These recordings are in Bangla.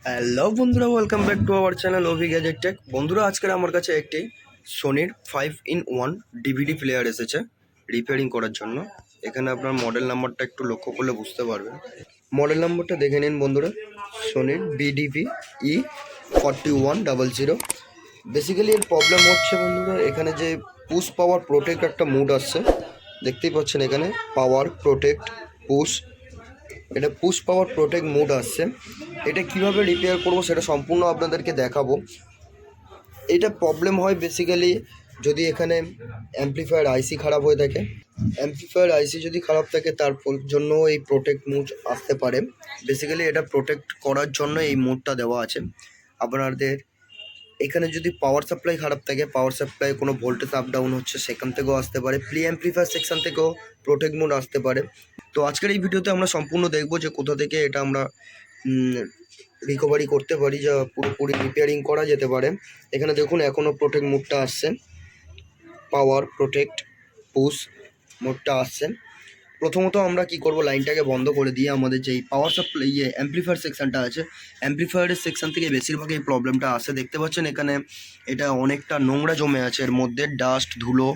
হ্যালো বন্ধুরা, welcome back to our channel OV gadget tech. বন্ধুরা, আজকের আমার কাছে একটি সোনির 5-in-1 ডিভিডি প্লেয়ার এসেছে রিপেয়ারিং করার জন্য। এখানে আপনার মডেল নাম্বারটা একটু লক্ষ্য করলে বুঝতে পারবেন। মডেল নাম্বারটা দেখে নিন বন্ধুরা, সোনির BDV-E4100। বেসিক্যালি এর প্রবলেম হচ্ছে বন্ধুরা, এখানে যে পুশ পাওয়ার প্রোটেক্ট একটা মুড আসছে, দেখতেই পাচ্ছেন এখানে পাওয়ার প্রোটেক্ট পুশ, এটা পুশ পাওয়ার প্রোটেক্ট মোড আসছে। এটা কিভাবে রিপেয়ার করব সেটা সম্পূর্ণ আপনাদেরকে দেখাবো। এটা প্রবলেম হয় বেসিক্যালি যদি এখানে অ্যাম্পলিফায়ার আইসি খারাপ হয়ে থাকে। অ্যাম্পলিফায়ার আইসি যদি খারাপ থাকে তার জন্য এই প্রোটেক্ট মোড আসতে পারে। বেসিক্যালি এটা প্রোটেক্ট করার জন্য এই মোডটা দেওয়া আছে। আপনাদের এখানে যদি পাওয়ার সাপ্লাই খারাপ থাকে, পাওয়ার সাপ্লাই কোনো ভোল্টেজ আপ ডাউন হচ্ছে, সেখান থেকেও আসতে পারে। প্রি অ্যাম্পলিফায়ার সেকশন থেকেও প্রোটেক্ট মোড আসতে পারে। তো আজকের এই ভিডিওতে আমরা সম্পূর্ণ দেখব যে কোথা থেকে এটা আমরা রিকভারি করতে পারি, যা পুরোপুরি রিপেয়ারিং করা যেতে পারে। এখানে দেখুন এখনও প্রোটেক্ট মোডটা আসছে, পাওয়ার প্রোটেক্ট পুশ মোডটা আসছে। প্রথমত আমরা কি করব, লাইনটাকে বন্ধ করে দিয়ে আমাদের যেই পাওয়ার সাপ্লাই অ্যাম্পলিফায়ার সেকশনটা আছে, অ্যাম্পলিফায়ারের সেকশন থেকে বেশিরভাগ এই প্রবলেমটা আসে। দেখতে পাচ্ছেন এখানে এটা অনেকটা নোংরা জমে আছে, এর মধ্যে ডাস্ট ধুলো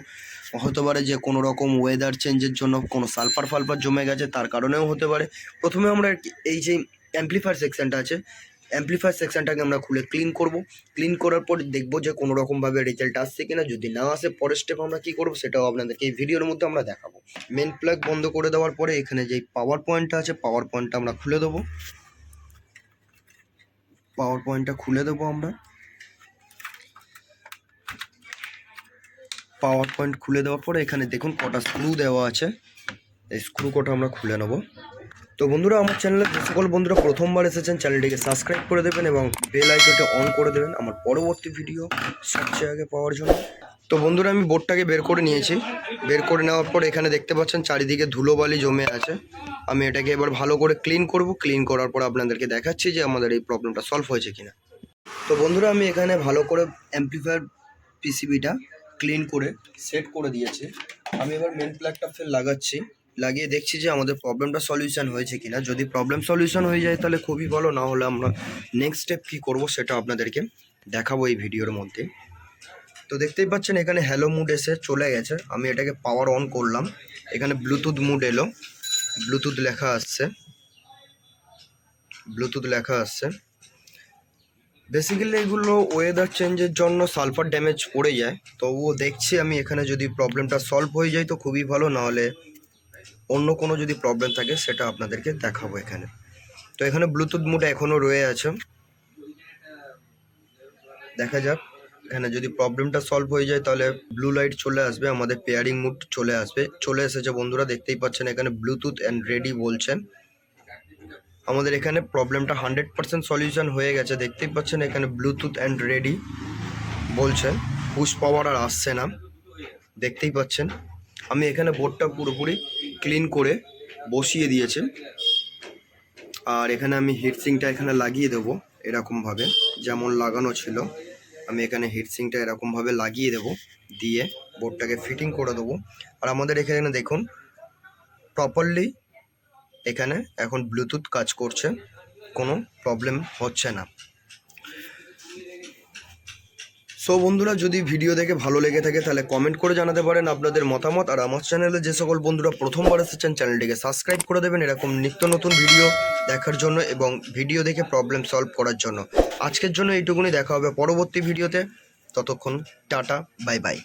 হতে পারে, যে কোনো রকম ওয়েদার চেঞ্জের জন্য কোনো সালফার ফালফার জমে গেছে তার কারণেও হতে পারে। প্রথমে আমরা এই যে অ্যাম্পলিফায়ার সেকশনটা আছে, অ্যাম্পলিফায়ার সেকশনটাকে আমরা খুলে ক্লিন করব। ক্লিন করার পর দেখব যে কোনো রকমভাবে রেজাল্ট আসছে কিনা। যদি না আসে, পরের স্টেপ আমরা কী করবো সেটাও আপনাদেরকে এই ভিডিওর মধ্যে আমরা দেখাবো। মেন প্লাগ বন্ধ করে দেওয়ার পরে এখানে যেই পাওয়ার পয়েন্টটা আছে, পাওয়ার পয়েন্টটা আমরা খুলে দেবো। পাওয়ার পয়েন্টটা খুলে দেবো আমরা। পাওয়ার পয়েন্ট খুলে দেওয়ার পরে এখানে দেখুন কটা স্ক্রু দেওয়া আছে, এই স্ক্রু কটা আমরা খুলে নেব। তো বন্ধুরা, আমার চ্যানেলে যে সকল বন্ধুরা প্রথমবার এসেছেন, চ্যানেলটিকে সাবস্ক্রাইব করে দেবেন এবং বেল আইকনটি অন করে দেবেন আমার পরবর্তী ভিডিও সবচেয়ে আগে পাওয়ার জন্য। তো বন্ধুরা, আমি বোর্ডটাকে বের করে নিয়েছি। বের করে নেওয়ার পর এখানে দেখতে পাচ্ছেন চারিদিকে ধুলোবালি জমে আছে। আমি এটাকে এবার ভালো করে ক্লিন করব। ক্লিন করার পর আপনাদেরকে দেখাচ্ছি যে আমাদের এই প্রবলেমটা সলভ হয়েছে কিনা। তো বন্ধুরা, আমি এখানে ভালো করে অ্যাম্পলিফায়ার পিসিবিটা ক্লিন করে সেট করে দিয়েছি। আমি এবার মেন প্লাগটা ফের লাগাচ্ছি, লাগিয়ে দেখছি যে আমাদের প্রবলেমটা সলিউশন হয়েছে কিনা। যদি প্রবলেম সলিউশন হয়ে যায় তাহলে খুবই ভালো, না হলে আমরা নেক্সট স্টেপ কী করবো সেটা আপনাদেরকে দেখাবো এই ভিডিওর মধ্যে। তো দেখতেই পাচ্ছেন এখানে হ্যালো মুড এসে চলে গেছে। আমি এটাকে পাওয়ার অন করলাম, এখানে ব্লুটুথ মুড এলো, ব্লুটুথ লেখা আসছে, ব্লুটুথ লেখা আসছে। বেসিক্যালি এগুলো ওয়েদার চেঞ্জের জন্য সালফার ড্যামেজ পড়ে যায়। তবুও দেখছি আমি এখানে যদি প্রবলেমটা সলভ হয়ে যায় তো খুবই ভালো, নাহলে অন্য কোনো যদি প্রবলেম থাকে সেটা আপনাদেরকে দেখাবো এখানে। তো এখানে ব্লুটুথ মুড এখনও রয়ে আছে, দেখা যাক। এখানে যদি প্রবলেমটা সলভ হয়ে যায় তাহলে ব্লু লাইট চলে আসবে, আমাদের পেয়ারিং মুড চলে আসবে। চলে এসেছে বন্ধুরা, দেখতেই পাচ্ছেন এখানে ব্লুটুথ অ্যান্ড রেডি বলছে। আমাদের এখানে প্রবলেমটা 100% সলিউশন হয়ে গেছে। দেখতেই পাচ্ছেন এখানে ব্লুটুথ অ্যান্ড রেডি বলছে, পুশ পাওয়ার আর আসছে না, দেখতেই পাচ্ছেন। আমি এখানে বোর্ডটা পুরোপুরি ক্লিন করে বসিয়ে দিয়েছি। আর এখানে আমি হিটসিংটা এখানে লাগিয়ে দেবো এরকমভাবে, যেমন লাগানো ছিল। আমি এখানে হিটসিংটা এরকমভাবে লাগিয়ে দেবো, দিয়ে বোর্ডটাকে ফিটিং করে দেবো। আর আমাদের এখানে দেখুন প্রপারলি এখানে এখন ব্লুটুথ কাজ করছে, কোনো প্রবলেম হচ্ছে না। সো বন্ধুরা, যদি ভিডিও দেখে ভালো লেগে থাকে তাহলে কমেন্ট করে জানাতে পারেন আপনাদের মতামত। আর আমার চ্যানেলে যে সকল বন্ধুরা প্রথমবার এসেছেন, চ্যানেলটিকে সাবস্ক্রাইব করে দেবেন এরকম নিত্য নতুন ভিডিও দেখার জন্য এবং ভিডিও দেখে প্রবলেম সলভ করার জন্য। আজকের জন্য এইটুকুনি, দেখা হবে পরবর্তী ভিডিওতে। ততক্ষণ টাটা, বাই বাই।